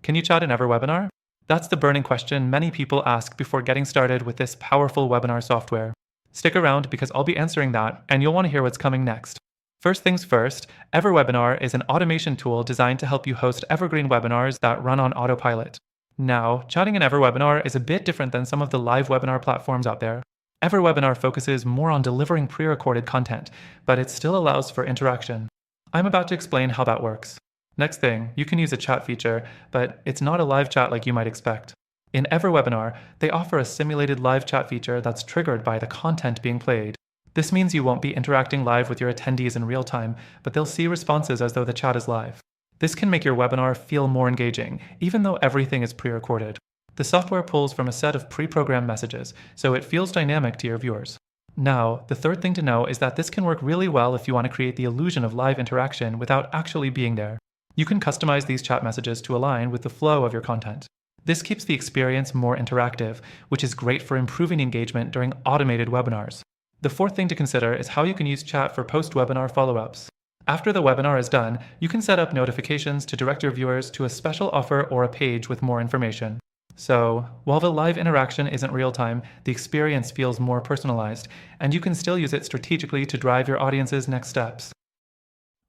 Can you chat in EverWebinar? That's the burning question many people ask before getting started with this powerful webinar software. Stick around because I'll be answering that, and you'll want to hear what's coming next. First things first, EverWebinar is an automation tool designed to help you host evergreen webinars that run on autopilot. Now, chatting in EverWebinar is a bit different than some of the live webinar platforms out there. EverWebinar focuses more on delivering pre-recorded content, but it still allows for interaction. I'm about to explain how that works. Next thing, you can use a chat feature, but it's not a live chat like you might expect. In EverWebinar, they offer a simulated live chat feature that's triggered by the content being played. This means you won't be interacting live with your attendees in real time, but they'll see responses as though the chat is live. This can make your webinar feel more engaging, even though everything is pre-recorded. The software pulls from a set of pre-programmed messages, so it feels dynamic to your viewers. Now, the third thing to know is that this can work really well if you want to create the illusion of live interaction without actually being there. You can customize these chat messages to align with the flow of your content. This keeps the experience more interactive, which is great for improving engagement during automated webinars. The fourth thing to consider is how you can use chat for post-webinar follow-ups. After the webinar is done, you can set up notifications to direct your viewers to a special offer or a page with more information. So, while the live interaction isn't real-time, the experience feels more personalized, and you can still use it strategically to drive your audience's next steps.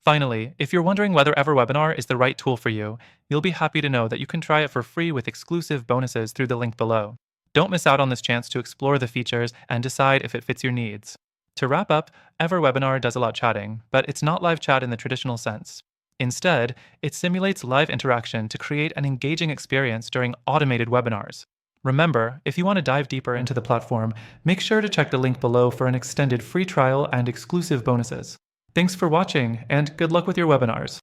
Finally, if you're wondering whether EverWebinar is the right tool for you, you'll be happy to know that you can try it for free with exclusive bonuses through the link below. Don't miss out on this chance to explore the features and decide if it fits your needs. To wrap up, EverWebinar does a lot chatting, but it's not live chat in the traditional sense. Instead, it simulates live interaction to create an engaging experience during automated webinars. Remember, if you want to dive deeper into the platform, make sure to check the link below for an extended free trial and exclusive bonuses. Thanks for watching, and good luck with your webinars.